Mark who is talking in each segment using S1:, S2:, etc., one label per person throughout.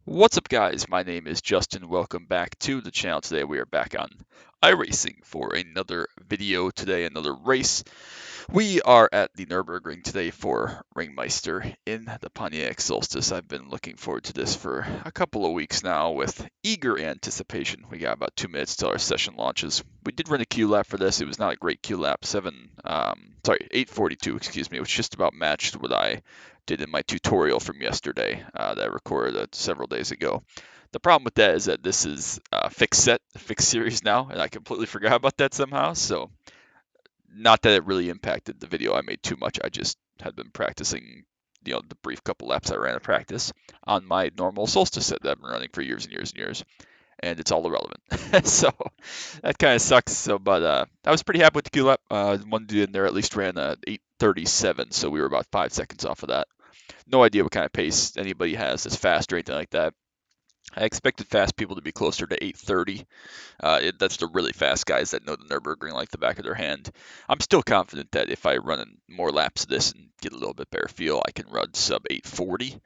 S1: What's up, guys? My name is Justin. Welcome back to the channel. Today we are back on iRacing for another video today, another race. We are at the Nurburgring today for RingMeister in the Pontiac Solstice. I've been looking forward to this for a couple of weeks now with eager anticipation. We got about 2 minutes till our session launches. We did run a Q lap for this. It was not a great Q lap. 8:42, excuse me, which just about matched what I did in my tutorial from yesterday that I recorded several days ago. The problem with that is that this is fixed series now, and I completely forgot about that somehow. So not that it really impacted the video I made too much. I just had been practicing, the brief couple laps I ran of practice on my normal Solstice set that I've been running for years and years and years, and it's all irrelevant. So that kind of sucks. But I was pretty happy with the Q lap. One dude in there at least ran 8:37, so we were about 5 seconds off of that. No idea what kind of pace anybody has that's fast or anything like that. I expected fast people to be closer to 8:30. That's the really fast guys that know the Nurburgring like the back of their hand. I'm still confident that if I run more laps of this and get a little bit better feel, I can run sub 8:40.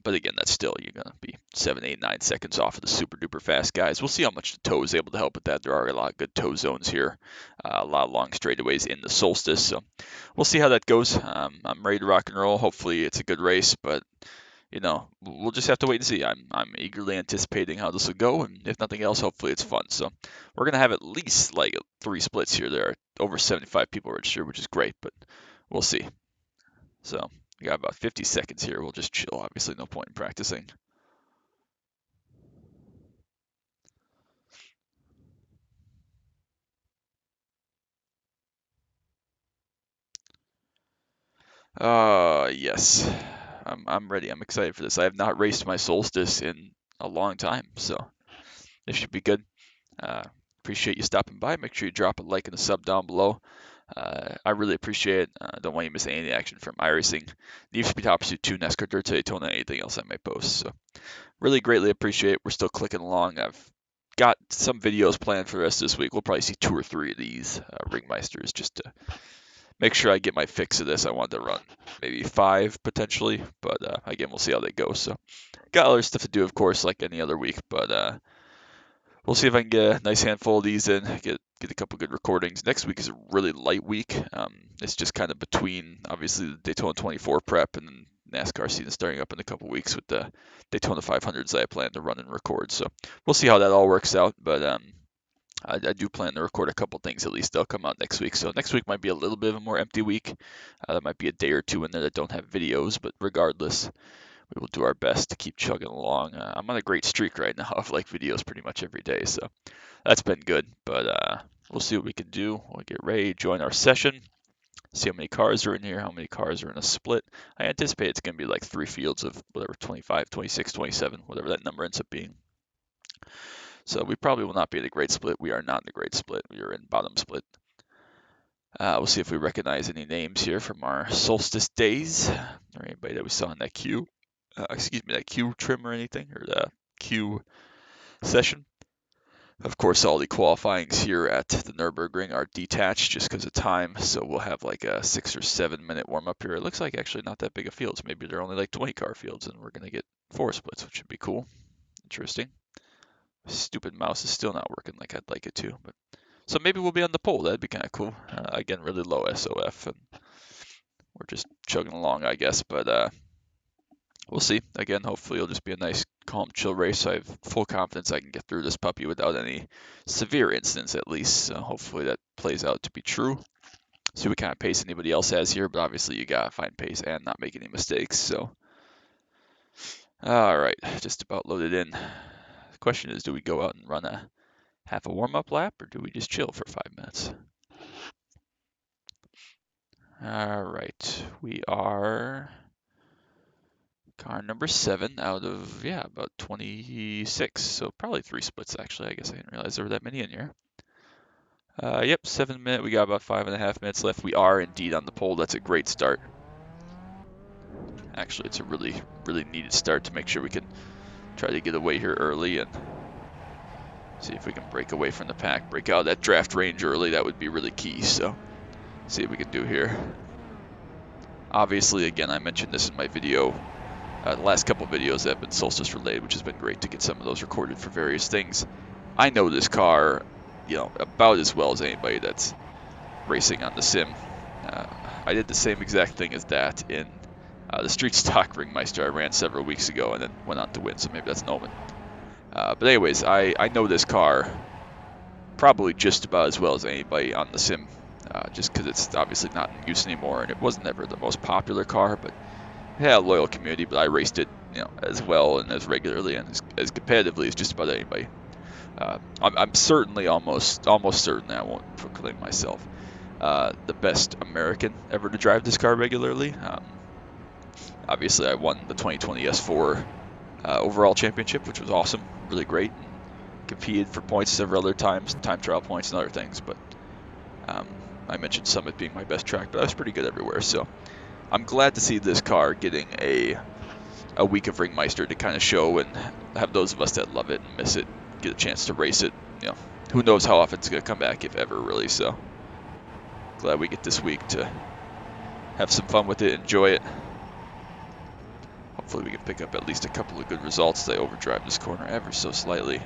S1: But again, that's still, you're going to be 7, 8, 9 seconds off of the super duper fast guys. We'll see how much the toe is able to help with that. There are a lot of good toe zones here, a lot of long straightaways in the Solstice. So we'll see how that goes. I'm ready to rock and roll. Hopefully it's a good race, but we'll just have to wait and see. I'm eagerly anticipating how this will go, and if nothing else, hopefully it's fun. So we're gonna have at least like 3 splits here. There are over 75 people registered, which is great, but we'll see. So we got about 50 seconds here. We'll just chill. Obviously, no point in practicing. Yes, I'm ready. I'm excited for this. I have not raced my Solstice in a long time, so this should be good. Uh, Appreciate you stopping by. Make sure you drop a like and a sub down below. I really appreciate it. Don't want you to miss any action from iRacing, Need for Speed Top Pursuit 2, NASCAR Dirt Daytona, anything else I might post. So really greatly appreciate it. We're still clicking along. I've got some videos planned for the rest of this week. We'll probably see 2 or 3 of these RingMeisters just to make sure I get my fix of this. I wanted to run maybe 5 potentially, but again, we'll see how they go. So got other stuff to do, of course, like any other week, but we'll see if I can get a nice handful of these in, get a couple good recordings. Next week is a really light week. It's just kind of between, obviously, the Daytona 24 prep and then NASCAR season starting up in a couple weeks with the Daytona 500s that I plan to run and record. So we'll see how that all works out. But I do plan to record a couple things at least. They'll come out next week. So next week might be a little bit of a more empty week. There might be a day or two in there that don't have videos, but regardless, we will do our best to keep chugging along. I'm on a great streak right now of like videos pretty much every day, so that's been good. But we'll see what we can do. We'll get ready, join our session, see how many cars are in here, how many cars are in a split. I anticipate it's going to be like 3 fields of whatever, 25, 26, 27, whatever that number ends up being. So we probably will not be in a great split. We are not in a great split. We are in bottom split. We'll see if we recognize any names here from our Solstice days, or anybody that we saw in that queue. That Q trim or anything, or the Q session. Of course, all the qualifyings here at the Nurburgring are detached just because of time, so we'll have like a 6 or 7 minute warm up here. It looks like actually not that big of fields. Maybe they're only like 20 car fields, and we're going to get 4 splits, which should be cool. Interesting. Stupid mouse is still not working like I'd like it to, but so maybe we'll be on the pole. That'd be kind of cool. Again, really low SOF, and we're just chugging along, I guess. But we'll see. Again, hopefully it'll just be a nice, calm, chill race. I have full confidence I can get through this puppy without any severe incidents, at least. So hopefully that plays out to be true. See what kind of pace anybody else has here, but obviously you gotta find pace and not make any mistakes. So, all right, just about loaded in. The question is, do we go out and run a half a warm-up lap, or do we just chill for 5 minutes? All right, we are car number 7 out of, about 26. So probably 3 splits, actually. I guess I didn't realize there were that many in here. Yep, 7 minutes. We got about 5.5 minutes left. We are indeed on the pole. That's a great start. Actually, it's a really, really needed start to make sure we can try to get away here early and see if we can break away from the pack, break out of that draft range early. That would be really key. So see what we can do here. Obviously, again, I mentioned this in my video the last couple videos that have been Solstice related, which has been great to get some of those recorded for various things. I know this car, about as well as anybody that's racing on the sim. I did the same exact thing as that in the street stock RingMeister I ran several weeks ago and then went on to win, so maybe that's an omen. But anyways, I know this car probably just about as well as anybody on the sim, just because it's obviously not in use anymore, and it wasn't ever the most popular car, but it had a loyal community. But I raced it, as well and as regularly and as competitively as just about anybody. I'm certainly almost certain that I won't proclaim myself the best American ever to drive this car regularly. Obviously, I won the 2020 S4 overall championship, which was awesome, really great, and competed for points several other times, time trial points and other things. But I mentioned Summit being my best track, but I was pretty good everywhere. So I'm glad to see this car getting a week of RingMeister to kind of show and have those of us that love it and miss it get a chance to race it. Who knows how often it's going to come back, if ever, really. So glad we get this week to have some fun with it, enjoy it. Hopefully we can pick up at least a couple of good results. They overdrive this corner ever so slightly.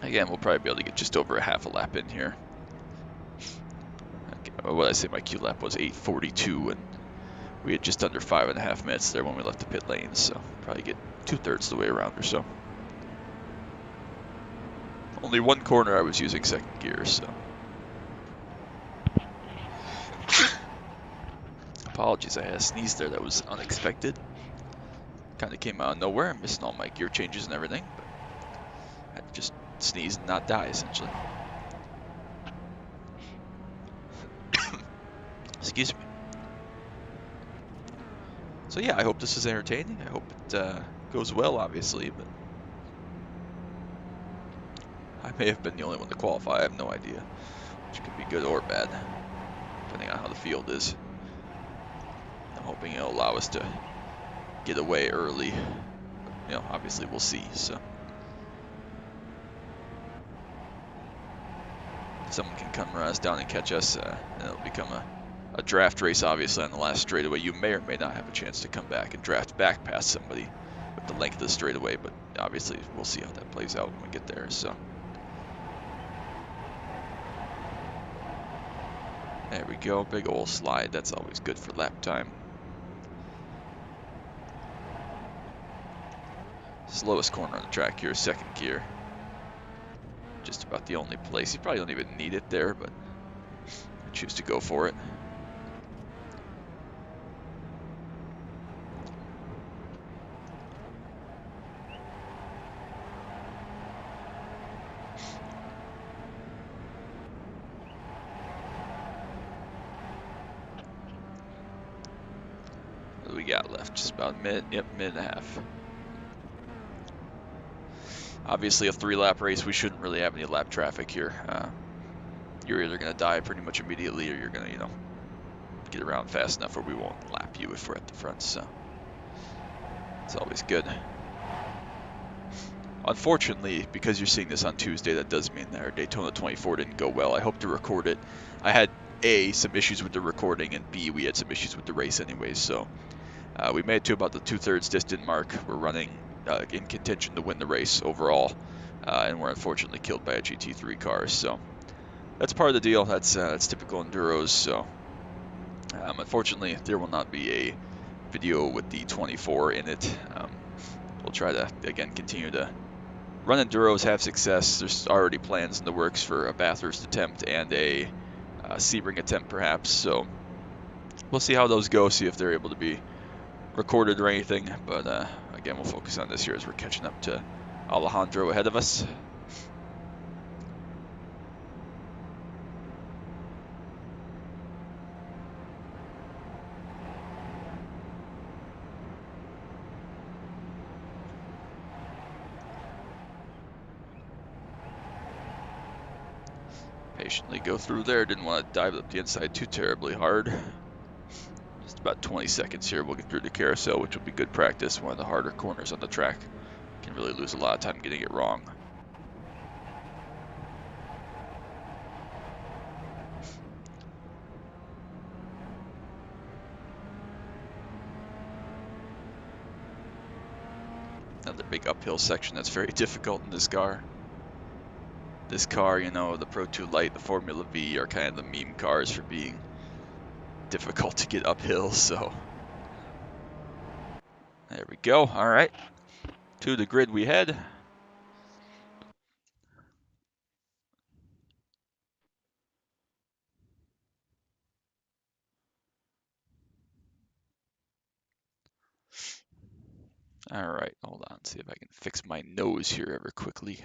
S1: Again, we'll probably be able to get just over a half a lap in here. What I say my Q lap was 8:42, and we had just under 5.5 minutes there when we left the pit lanes, so probably get 2/3 the way around or so. Only one corner I was using second gear, so. Apologies, I had a sneeze there that was unexpected. Kind of came out of nowhere. I'm missing all my gear changes and everything, but I had to just sneeze and not die, essentially. Excuse me. So yeah, I hope this is entertaining. I hope it goes well, obviously, but I may have been the only one to qualify. I have no idea, which could be good or bad, depending on how the field is. I'm hoping it'll allow us to get away early. But, obviously we'll see. So someone can come run us down and catch us, and it'll become a draft race, obviously, on the last straightaway. You may or may not have a chance to come back and draft back past somebody with the length of the straightaway, but obviously we'll see how that plays out when we get there. So there we go, big old slide. That's always good for lap time. Slowest corner on the track here, second gear. Just about the only place. You probably don't even need it there, but I choose to go for it. What do we got left? Just about a minute. Yep, minute and a half. Obviously, a 3-lap race, we shouldn't really have any lap traffic here. You're either going to die pretty much immediately, or you're going to, get around fast enough where we won't lap you if we're at the front. So it's always good. Unfortunately, because you're seeing this on Tuesday, that does mean that our Daytona 24 didn't go well. I hope to record it. I had A, some issues with the recording, and B, we had some issues with the race anyways. So we made it to about the 2/3 distant mark. We're running in contention to win the race overall, and we're unfortunately killed by a GT3 car. So that's part of the deal. That's typical enduros. So unfortunately, there will not be a video with the 24 in it. We'll try to again continue to run enduros, have success. There's already plans in the works for a Bathurst attempt and a Sebring attempt, perhaps. So we'll see how those go. See if they're able to be recorded or anything, but again, we'll focus on this here as we're catching up to Alejandro ahead of us. Patiently go through there. Didn't want to dive up the inside too terribly hard. Just about 20 seconds here. We'll get through the carousel, which will be good practice. One of the harder corners on the track. Can really lose a lot of time getting it wrong. Another big uphill section that's very difficult in this car. This car, you know, the Pro 2 Lite, the Formula V are kind of the meme cars for being difficult to get uphill, so. There we go. All right. To the grid we head. All right, hold on, see if I can fix my nose here ever quickly.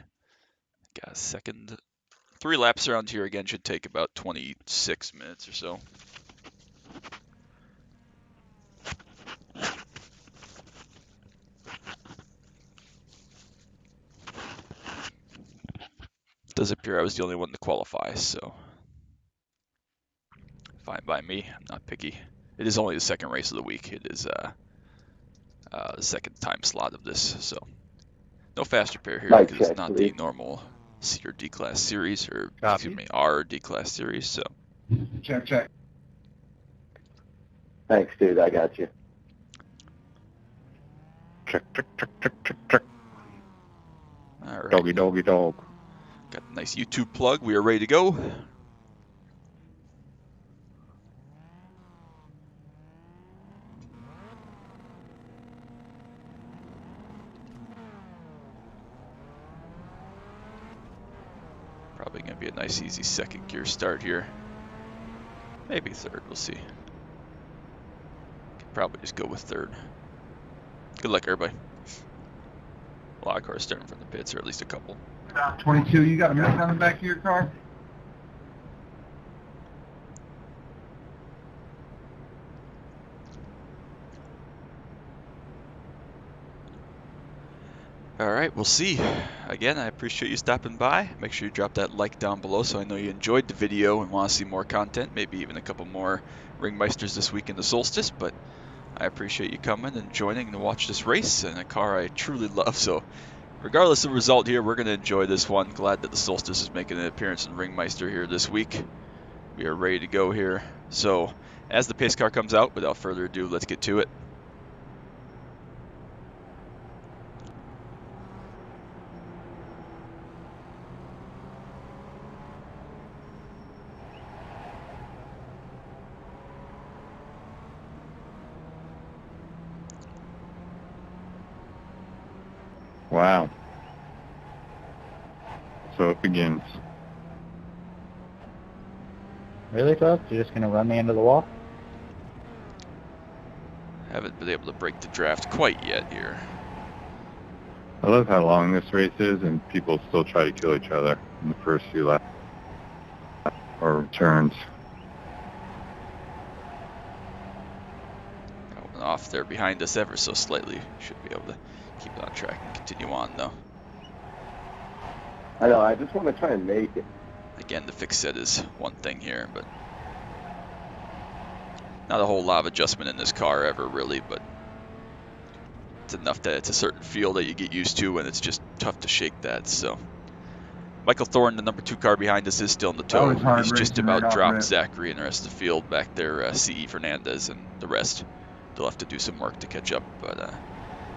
S1: Got a second. 3 laps around here again should take about 26 minutes or so. It does appear I was the only one to qualify, so fine by me. I'm not picky. It is only the second race of the week. It is the second time slot of this, so no fast repair here because it's not the normal C or D class series, or excuse me, R or D class series. So
S2: Check. Thanks, dude. I got you.
S3: Check.
S1: all right,
S3: Doggy dog.
S1: got a nice YouTube plug. We are ready to go. Probably going to be a nice, easy second gear start here. Maybe third, we'll see. Could probably just go with third. Good luck, everybody. A lot of cars starting from the pits, or at least a couple.
S2: 22, you got a minute on the back of your car?
S1: All right, we'll see. Again, I appreciate you stopping by. Make sure you drop that like down below so I know you enjoyed the video and want to see more content, maybe even a couple more Ringmeisters this week in the Solstice, but I appreciate you coming and joining to watch this race and a car I truly love. So regardless of the result here, we're going to enjoy this one. Glad that the Solstice is making an appearance in Ringmeister here this week. We are ready to go here. So as the pace car comes out, without further ado, let's get to it.
S3: Wow. So it begins.
S4: Really, Tuck? You're just going to run me into the wall?
S1: Haven't been able to break the draft quite yet here.
S3: I love how long this race is, and people still try to kill each other in the first few laps or turns.
S1: Got one off there behind us ever so slightly. Should be able to keep it on track and continue on though.
S2: I know, I just want to try and make it.
S1: Again, the fix set is one thing here, but not a whole lot of adjustment in this car ever really, but it's enough that it's a certain feel that you get used to, and it's just tough to shake that. So Michael Thorne, the number 2 car behind us, is still in the tow. He's just about dropped Zachary and the rest of the field back there, CE Fernandez and the rest. They'll have to do some work to catch up, but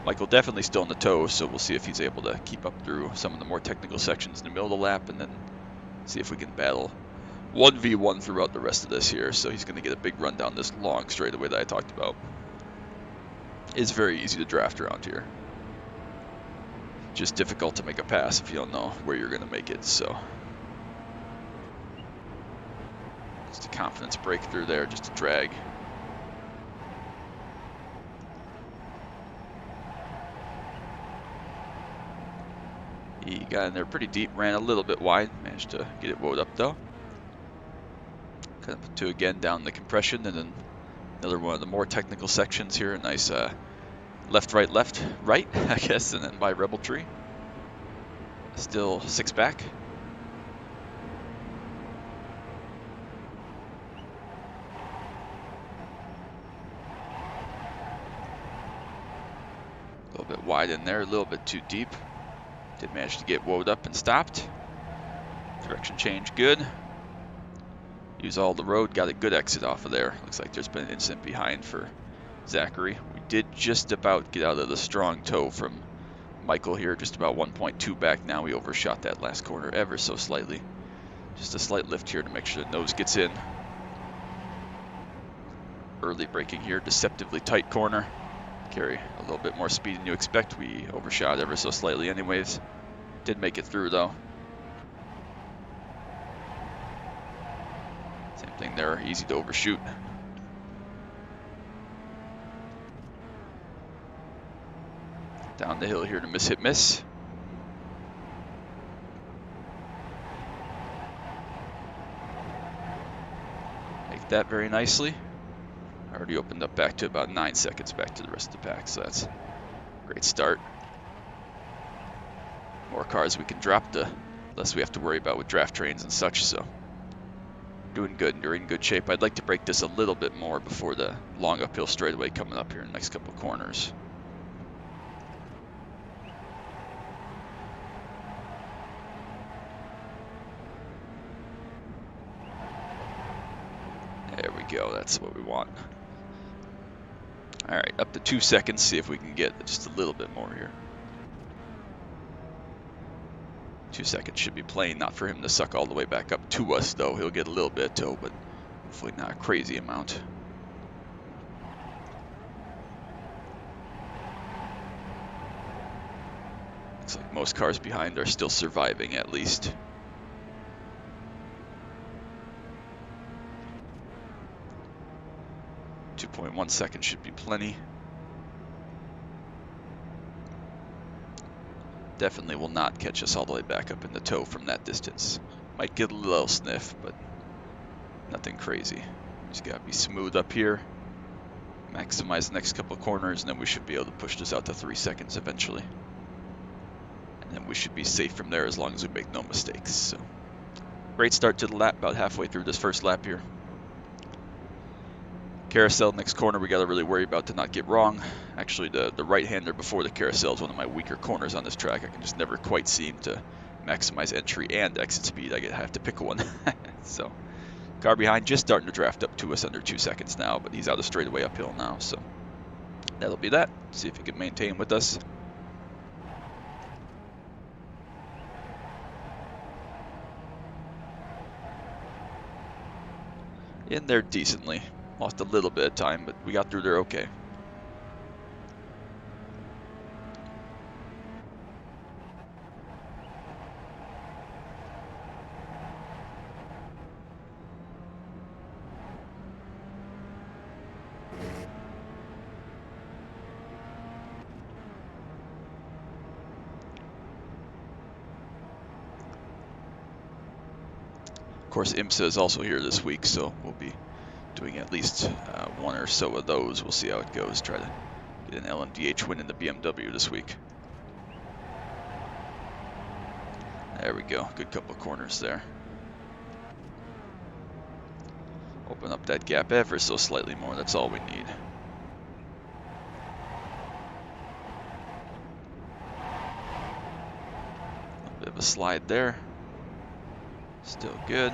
S1: Michael definitely still in the tow, so we'll see if he's able to keep up through some of the more technical sections in the middle of the lap, and then see if we can battle 1v1 throughout the rest of this here. So he's going to get a big run down this long straightaway that I talked about. It's very easy to draft around here. Just difficult to make a pass if you don't know where you're going to make it. So just a confidence breakthrough there, just a drag. He got in there pretty deep, ran a little bit wide, managed to get it woed up though. Cut up to again down the compression, and then another one of the more technical sections here. A nice left, right, I guess, and then by Rebel Tree. Still 6 back. A little bit wide in there, a little bit too deep. Did manage to get woed up and stopped. Direction change good. Use all the road, got a good exit off of there. Looks like there's been an incident behind for Zachary. We did just about get out of the strong tow from Michael here, just about 1.2 back now. We overshot that last corner ever so slightly. Just a slight lift here to make sure the nose gets in. Early braking here, deceptively tight corner. Carry a little bit more speed than you expect. We overshot ever so slightly anyways. Did make it through though. Same thing there, easy to overshoot. Down the hill here to miss hit miss. Make that very nicely. Already opened up back to about 9 seconds back to the rest of the pack, so that's a great start. More cars we can drop, the less we have to worry about with draft trains and such, so doing good, you're in good shape. I'd like to break this a little bit more before the long uphill straightaway coming up here in the next couple of corners. There we go, that's what we want. Alright, up to 2 seconds, see if we can get just a little bit more here. 2 seconds should be plenty, not for him to suck all the way back up to us though. He'll get a little bit of tow, but hopefully not a crazy amount. Looks like most cars behind are still surviving at least. .1 seconds should be plenty. Definitely will not catch us all the way back up in the tow from that distance. Might get a little sniff, but nothing crazy. Just gotta be smooth up here, maximize the next couple of corners, and then we should be able to push this out to 3 seconds eventually. And then we should be safe from there as long as we make no mistakes. So, great start to the lap, about halfway through this first lap here. Carousel next corner we got to really worry about to not get wrong. Actually, the right-hander before the carousel is one of my weaker corners on this track. I can just never quite seem to maximize entry and exit speed. I have to pick one. So, car behind just starting to draft up to us under 2 seconds now, but he's out of straightaway uphill now. So, that'll be that. See if he can maintain with us. In there decently. Lost a little bit of time, but we got through there okay. Of course, IMSA is also here this week, so we'll be doing at least one or so of those. We'll see how it goes. Try to get an LMDH win in the BMW this week. There we go. Good couple of corners there. Open up that gap ever so slightly more. That's all we need. A bit of a slide there. Still good.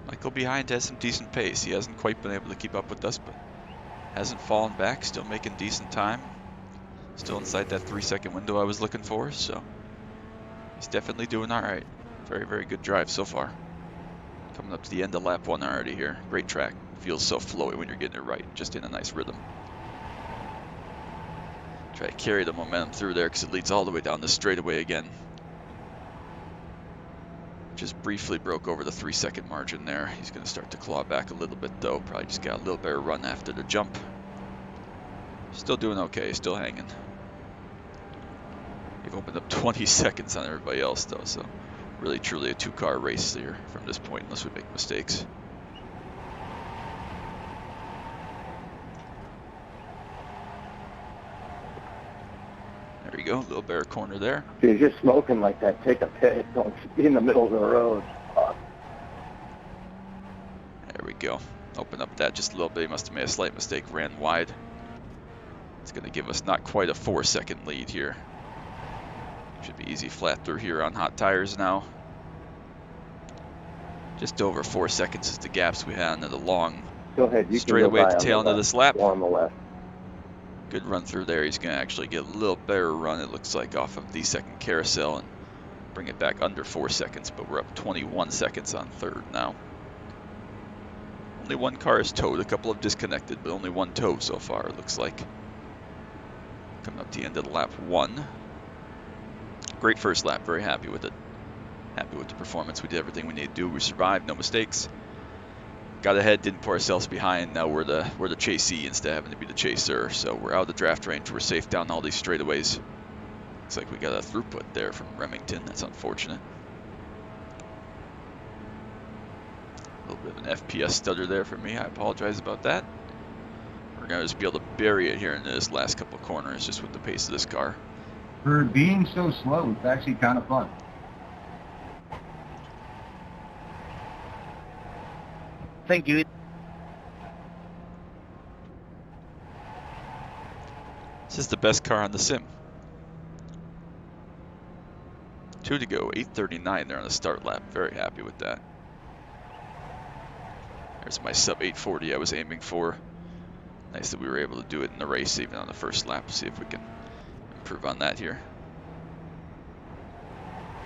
S1: Michael behind has some decent pace. He hasn't quite been able to keep up with us, but hasn't fallen back. Still making decent time. Still inside that 3 second window I was looking for, so he's definitely doing all right. Very, very good drive so far. Coming up to the end of lap 1 already here. Great track. Feels so flowy when you're getting it right. Just in a nice rhythm. Try to carry the momentum through there because it leads all the way down the straightaway again. Just briefly broke over the 3 second margin there. He's going to start to claw back a little bit though. Probably just got a little better run after the jump. Still doing okay. Still hanging. You've opened up 20 seconds on everybody else though, so really truly a 2-car race here from this point unless we make mistakes. There you go, a little better corner there.
S2: If you're just smoking like that, take a pit. Don't be in the middle of the road.
S1: There we go. Open up that just a little bit. He must have made a slight mistake, ran wide. It's going to give us not quite a 4-second lead here. Should be easy flat through here on hot tires now. Just over 4 seconds is the gaps we had into the long
S2: Go ahead. You can
S1: straight
S2: go
S1: away at
S2: by
S1: the
S2: on
S1: tail end of
S2: left.
S1: this lap.
S2: Go on the left.
S1: Good run through there. He's going to actually get a little better run, it looks like, off of the second carousel and bring it back under 4 seconds, but we're up 21 seconds on third now. Only one car is towed. A couple have disconnected, but only one tow so far, it looks like. Coming up to the end of the lap 1. Great first lap. Very happy with it. Happy with the performance. We did everything we needed to do. We survived. No mistakes. Got ahead. Didn't put ourselves behind. Now we're the chasee instead of having to be the chaser. So we're out of the draft range. We're safe down all these straightaways. Looks like we got a throughput there from Remington. That's unfortunate. A little bit of an FPS stutter there for me. I apologize about that. We're going to just be able to bury it here in this last couple of corners just with the pace of this car.
S5: For being so slow, it's actually kind of fun.
S6: Thank you.
S1: This is the best car on the sim. 2 to go, 8:39 there on the start lap. Very happy with that. There's my sub 840 I was aiming for. Nice that we were able to do it in the race even on the first lap. See if we can improve on that here.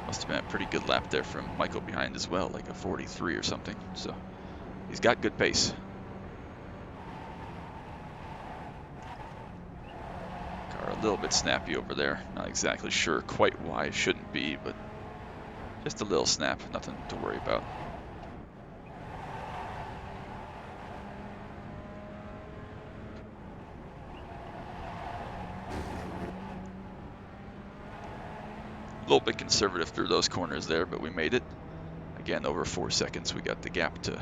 S1: Must have been a pretty good lap there from Michael behind as well, like a 43 or something. So he's got good pace. Car a little bit snappy over there. Not exactly sure quite why it shouldn't be, but just a little snap. Nothing to worry about. A little bit conservative through those corners there, but we made it. Again, over 4 seconds, we got the gap to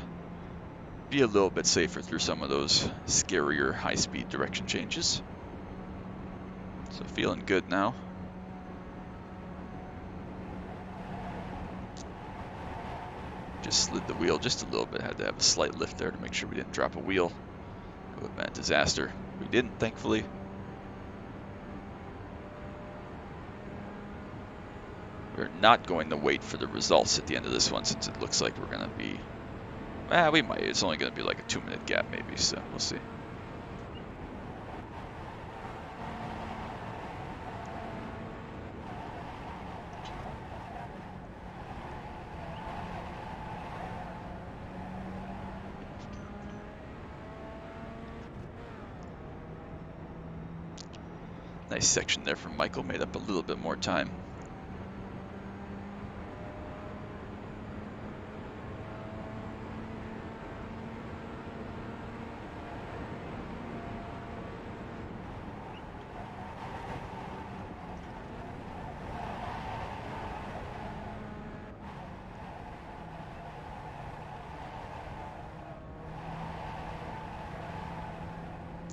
S1: be a little bit safer through some of those scarier high-speed direction changes. So feeling good now. Just slid the wheel just a little bit. Had to have a slight lift there to make sure we didn't drop a wheel. It would have been a disaster. We didn't, thankfully. We're not going to wait for the results at the end of this one since it looks like we're going to be... we might. It's only going to be like a 2-minute gap maybe, so we'll see. Nice section there from Michael. Made up a little bit more time.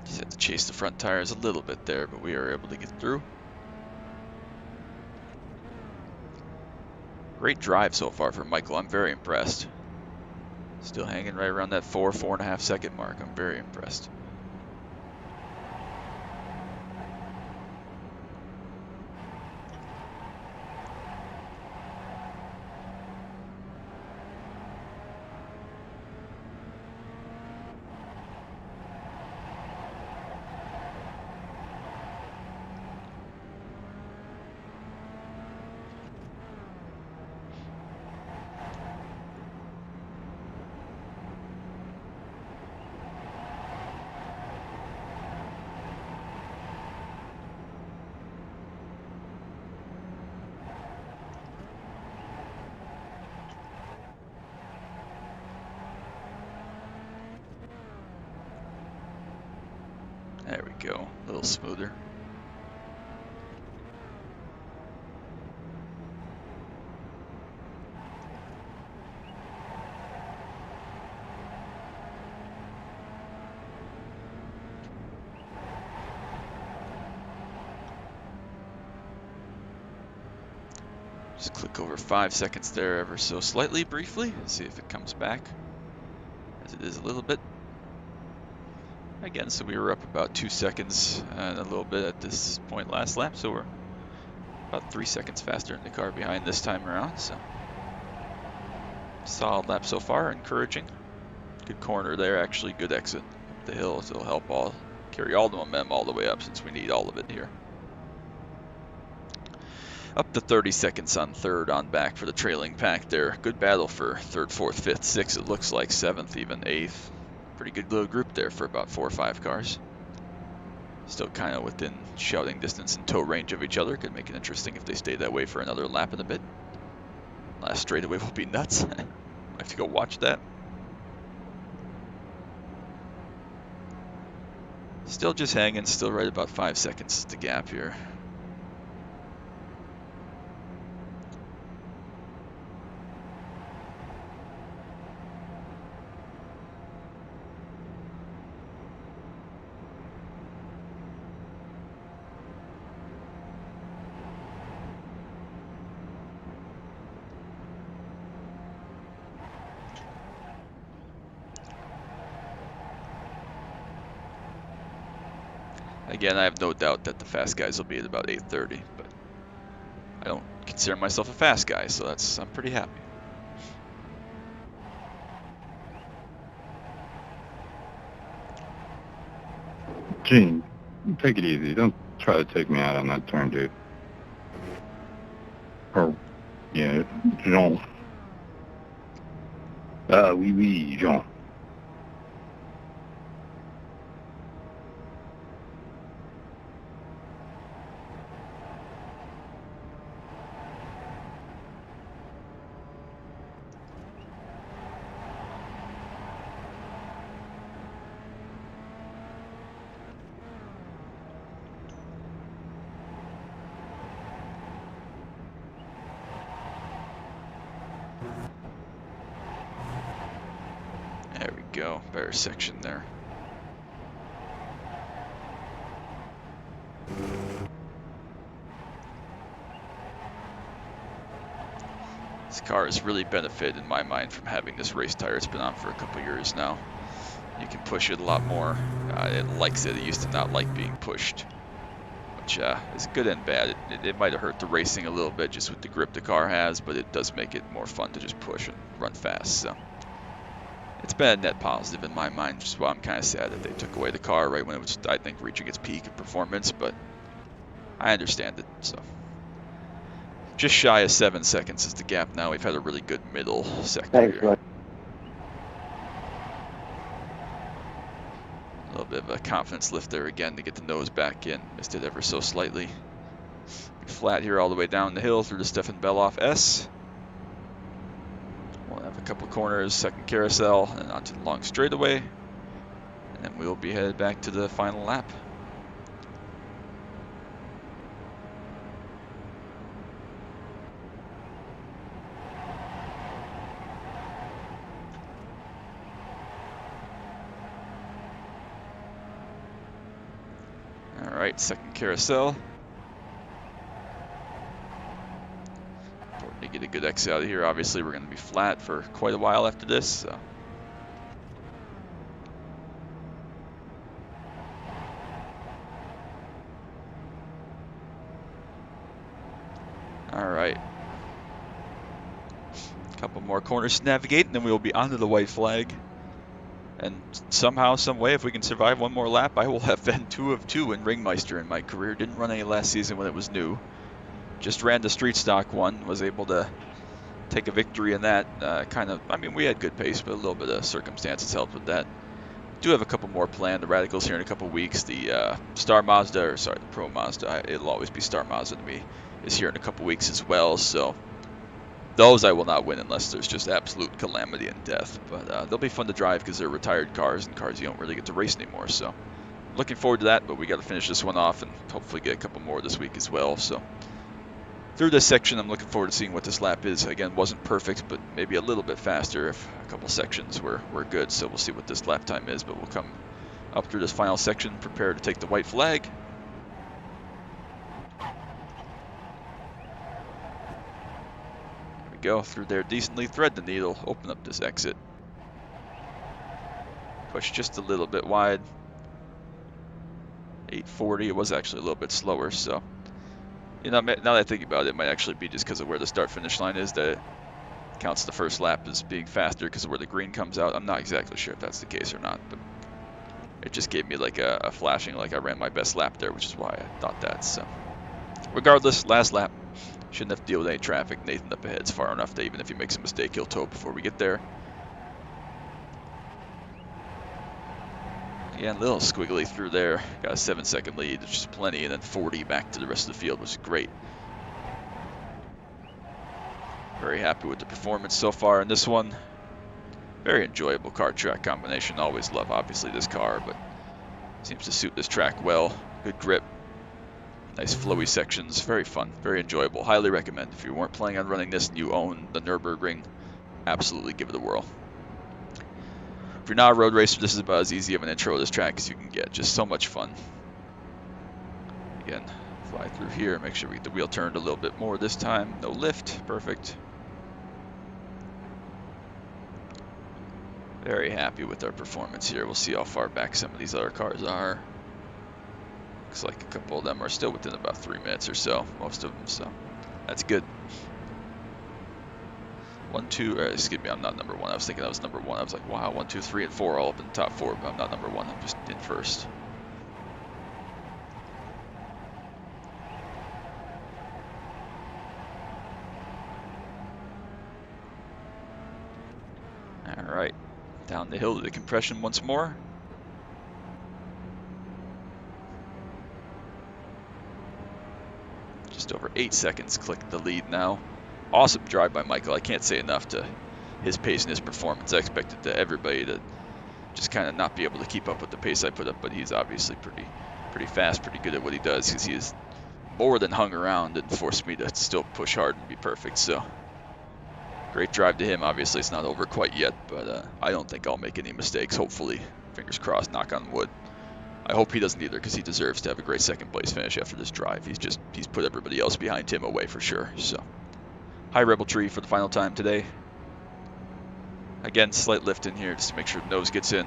S1: Just had to chase the front tires a little bit there, but we are able to get through. Great drive so far for Michael. I'm very impressed. Still hanging right around that 4.5 second mark. I'm very impressed. There we go, a little smoother. Just click over 5 seconds there ever so slightly, briefly. See if it comes back, as it is a little bit. Again, so we were up about 2 seconds and a little bit at this point last lap, so we're about 3 seconds faster in the car behind this time around. So solid lap so far, encouraging. Good corner there, actually good exit up the hill, so it'll help carry all the momentum all the way up since we need all of it here. Up to 30 seconds on third, on back for the trailing pack there. Good battle for third, fourth, fifth, sixth, it looks like, seventh, even eighth. Pretty good little group there for about 4 or 5 cars. Still kind of within shouting distance and tow range of each other. Could make it interesting if they stay that way for another lap in a bit. Last straightaway will be nuts. I have to go watch that. Still just hanging, still right about 5 seconds to gap here. Again, I have no doubt that the fast guys will be at about 8:30, but I don't consider myself a fast guy, so I'm pretty happy.
S3: Gene, take it easy. Don't try to take me out on that turn, dude. Or, yeah, Jean. Oui, Jean.
S1: There we go, better section there. This car has really benefited, in my mind, from having this race tire. It's been on for a couple years now. You can push it a lot more. It likes it. It used to not like being pushed, which is good and bad. It might have hurt the racing a little bit just with the grip the car has, but it does make it more fun to just push and run fast. So it's been a net positive in my mind, which is why I'm kind of sad that they took away the car right when it was, I think, reaching its peak of performance, but I understand it. So just shy of 7 seconds is the gap now. We've had a really good middle sector
S2: Thanks,
S1: here.
S2: bud.
S1: A little bit of a confidence lift there again to get the nose back in. Missed it ever so slightly. Flat here all the way down the hill through the Stefan Beloff S. We'll have a couple corners, second carousel, and onto the long straightaway. And then we'll be headed back to the final lap. Alright, second carousel. Important to get a good exit out of here. Obviously, we're going to be flat for quite a while after this. So. Alright. A couple more corners to navigate, and then we will be onto the white flag. And somehow, some way, if we can survive one more lap, I will have been 2 of 2 in RingMeister in my career. Didn't run any last season when it was new. Just ran the street stock one. Was able to take a victory in that. I mean, we had good pace, but a little bit of circumstances helped with that. Do have a couple more planned. The Radicals here in a couple weeks. The the Pro Mazda, it'll always be Star Mazda to me, is here in a couple weeks as well. So those I will not win unless there's just absolute calamity and death. But they'll be fun to drive because they're retired cars and cars you don't really get to race anymore. So looking forward to that, but we got to finish this one off and hopefully get a couple more this week as well. So through this section, I'm looking forward to seeing what this lap is. Again, wasn't perfect, but maybe a little bit faster if a couple sections were good. So we'll see what this lap time is, but we'll come up through this final section, prepare to take the white flag. Go through there decently, thread the needle, open up this exit, push just a little bit wide, 8:40. It was actually a little bit slower, so you know, now that I think about it, it might actually be just because of where the start-finish line is that it counts the first lap as being faster because of where the green comes out. I'm not exactly sure if that's the case or not, but it just gave me like a flashing like I ran my best lap there, which is why I thought that. So regardless, last lap. Shouldn't have to deal with any traffic. Nathan up ahead's far enough that even if he makes a mistake, he'll tow before we get there. Again, a little squiggly through there. Got a 7-second lead, which is plenty, and then 40 back to the rest of the field, which is great. Very happy with the performance so far in this one. Very enjoyable car track combination. Always love, obviously, this car, but seems to suit this track well. Good grip. Nice flowy sections, very fun, very enjoyable. Highly recommend. If you weren't planning on running this and you own the Nurburgring, absolutely give it a whirl. If you're not a road racer, this is about as easy of an intro to this track as you can get. Just so much fun. Again, fly through here, make sure we get the wheel turned a little bit more this time. No lift, perfect. Very happy with our performance here. We'll see how far back some of these other cars are. Looks like a couple of them are still within about 3 minutes or so, most of them, so that's good. 1, 2, excuse me, I'm not number 1. I was thinking I was number 1. I was like, wow, 1, 2, 3, and 4 all up in the top 4, but I'm not number 1. I'm just in first. All right, down the hill to the compression once more. Just over 8 seconds, click the lead now. Awesome drive by Michael. I can't say enough to his pace and his performance. I expected everybody to just kind of not be able to keep up with the pace I put up, but he's obviously pretty fast, pretty good at what he does, because he has more than hung around and forced me to still push hard and be perfect. So great drive to him. Obviously it's not over quite yet, but I don't think I'll make any mistakes, hopefully. Fingers crossed, knock on wood. I hope he doesn't either, because he deserves to have a great second place finish after this drive. He's put everybody else behind him away for sure. So high Rebel Tree for the final time today. Again, slight lift in here just to make sure the nose gets in.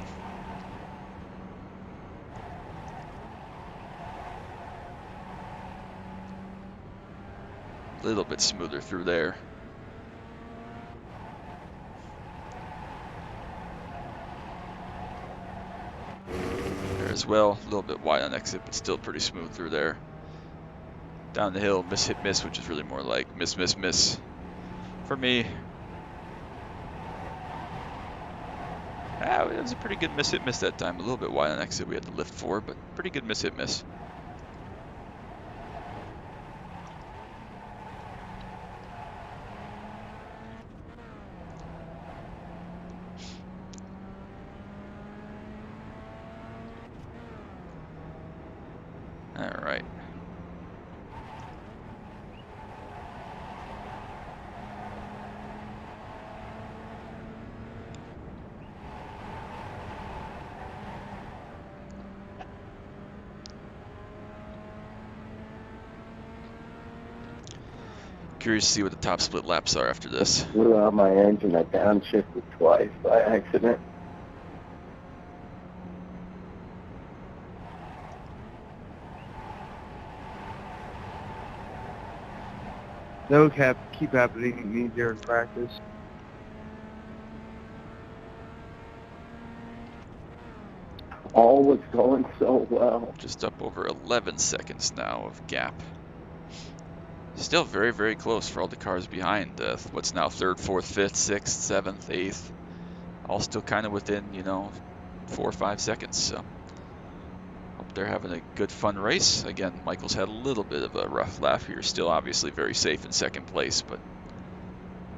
S1: A little bit smoother through there. As well, a little bit wide on exit, but still pretty smooth through there. Down the hill, miss, hit, miss, which is really more like miss, miss, miss for me. It was a pretty good miss, hit, miss that time. A little bit wide on exit we had to lift for, but pretty good miss, hit, miss. All right. Curious to see what the top split laps are after this.
S2: Blew out my engine. I downshifted twice by accident.
S7: Those keep happening to me during practice.
S2: All was going so well.
S1: Just up over 11 seconds now of gap. Still very, very close for all the cars behind. What's now 3rd, 4th, 5th, 6th, 7th, 8th. All still kind of within, 4 or 5 seconds. So hope they're having a good, fun race. Again, Michael's had a little bit of a rough lap here. Still obviously very safe in 2nd place, but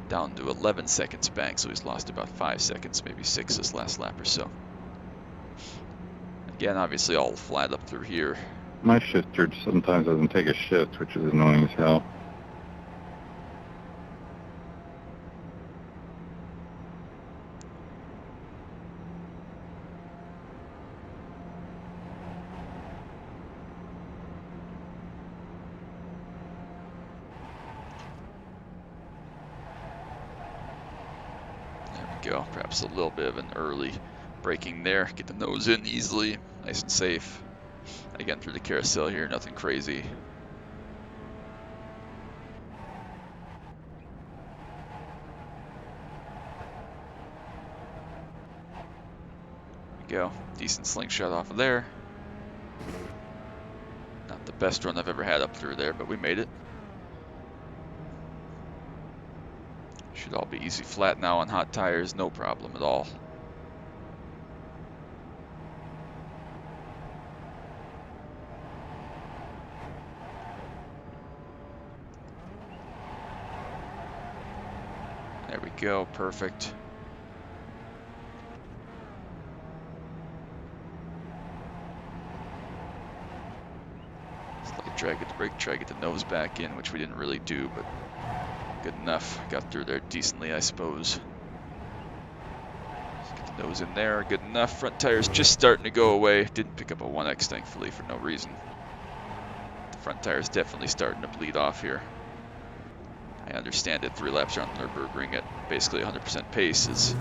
S1: down to 11 seconds back. So he's lost about 5 seconds, maybe 6 this last lap or so. Again, obviously all flat up through here.
S3: My shifter sometimes doesn't take a shift, which is annoying as hell.
S1: There we go. Perhaps a little bit of an early braking there. Get the nose in easily, nice and safe. Again, through the carousel here, nothing crazy. There we go. Decent slingshot off of there. Not the best run I've ever had up through there, but we made it. Should all be easy flat now on hot tires, no problem at all. There we go, perfect. Slight drag at the brake, try to get the nose back in, which we didn't really do, but good enough. Got through there decently, I suppose. Let's get the nose in there, good enough. Front tire's just starting to go away. Didn't pick up a 1X, thankfully, for no reason. The front tire's definitely starting to bleed off here. I understand it, 3 laps around Nurburgring at basically 100% pace is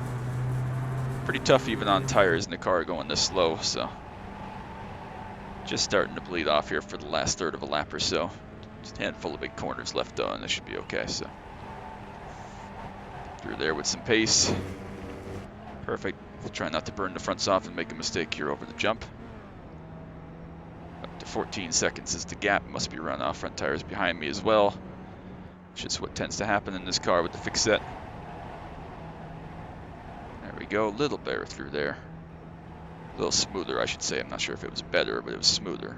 S1: pretty tough even on tires in the car going this slow, so just starting to bleed off here for the last third of a lap or so. Just a handful of big corners left though, and this should be okay, so. Through there with some pace. Perfect. We'll try not to burn the fronts off and make a mistake here over the jump. Up to 14 seconds is the gap, must be run off. Front tires behind me as well, which is what tends to happen in this car with the fixed set. There we go, a little better through there. A little smoother, I should say. I'm not sure if it was better, but it was smoother.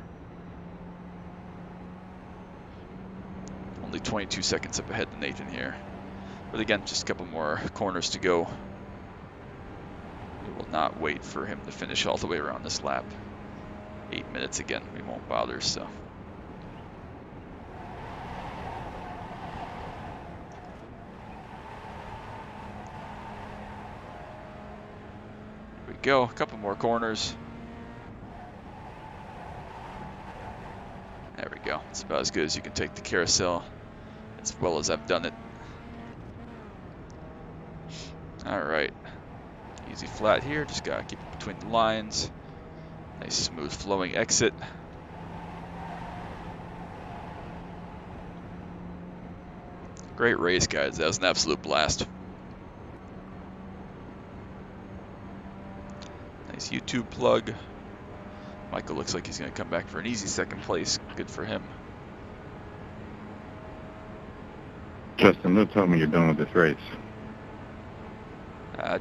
S1: Only 22 seconds up ahead to Nathan here. But again, just a couple more corners to go. We will not wait for him to finish all the way around this lap. 8 minutes again, we won't bother, so. Here we go, a couple more corners. There we go, it's about as good as you can take the carousel, as well as I've done it. Alright, easy flat here, just gotta keep it between the lines. Nice smooth flowing exit. Great race, guys, that was an absolute blast. Nice YouTube plug. Michael looks like he's gonna come back for an easy second place, good for him.
S3: Justin, don't tell me you're done with this race.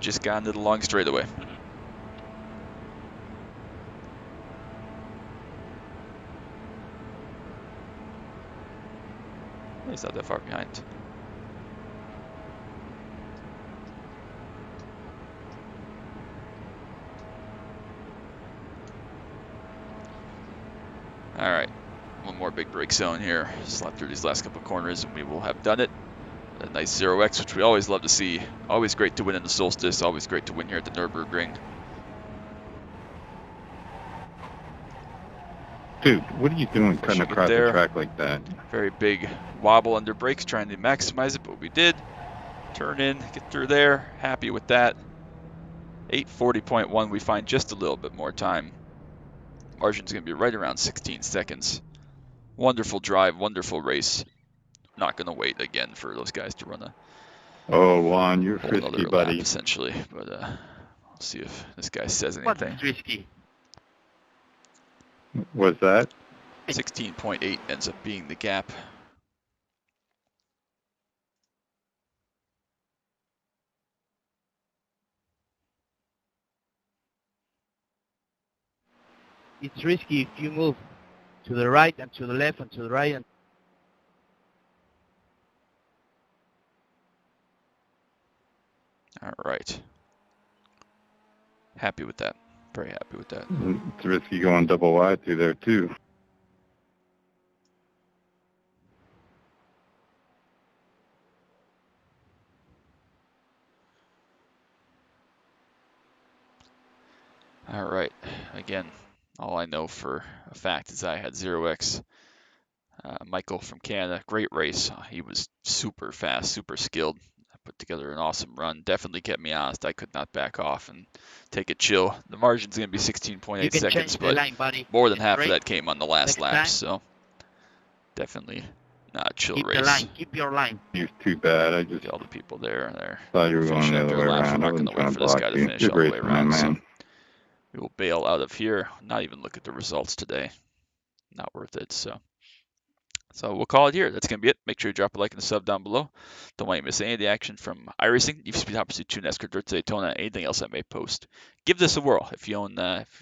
S1: Just got into the long straightaway. He's not that far behind. Alright, one more big brake zone here. Slap through these last couple corners and we will have done it. A nice 0X, which we always love to see. Always great to win in the Solstice, always great to win here at the Nurburgring.
S3: Dude, what are you doing cutting across the track like that?
S1: Very big wobble under brakes, trying to maximize it, but we did. Turn in, get through there, happy with that. 8:40.1, we find just a little bit more time. Margin's going to be right around 16 seconds. Wonderful drive, wonderful race. Not going to wait again for those guys to run a
S3: Oh, Juan, you're
S1: whole
S3: frisky,
S1: other
S3: buddy.
S1: lap, essentially. But we'll see if this guy says
S6: What's
S1: anything.
S6: risky?
S3: What's that?
S1: 16.8 ends up being the gap.
S6: It's risky if you move to the right and to the left and to the right. And
S1: All right. Happy with that. Very happy with that.
S3: It's risky going double wide through there, too.
S1: All right. Again, all I know for a fact is I had 0X. Michael from Canada, great race. He was super fast, super skilled. put together an awesome run. Definitely kept me honest. I could not back off and take a chill. The margin's going to be 16.8
S6: You can
S1: seconds,
S6: change the
S1: but
S6: line, buddy.
S1: more than half of
S6: Straight.
S1: that came on the last
S6: Next
S1: lap,
S6: time.
S1: so definitely not a chill
S6: Keep the
S1: race.
S6: line. Keep your line.
S3: You're too bad. I just
S1: Look at all the people there. They're
S3: thought you were going
S1: finishing
S3: the
S1: up
S3: other
S1: their
S3: way
S1: laps. We're
S3: around. I
S1: not going
S3: wasn't
S1: to
S3: trying
S1: wait
S3: to
S1: for this
S3: block
S1: guy to
S3: you.
S1: finish
S3: Good
S1: all the way
S3: race, man,
S1: around, so
S3: man.
S1: we will bail out of here. Not even look at the results today. Not worth it, so we'll call it here. That's going to be it. Make sure you drop a like and a sub down below. Don't want you to miss any of the action from iRacing, Need for Speed Hot Pursuit 2, NASCAR Dirt to Daytona, anything else I may post. Give this a whirl. If you've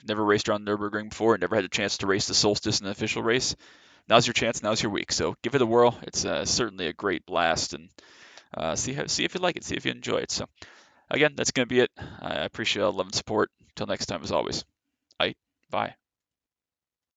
S1: never raced around Nurburgring before and never had a chance to race the Solstice in an official race, now's your chance. Now's your week. So give it a whirl. It's certainly a great blast, and see if you like it. See if you enjoy it. So again, that's going to be it. I appreciate all the love and support. Until next time, as always. Bye.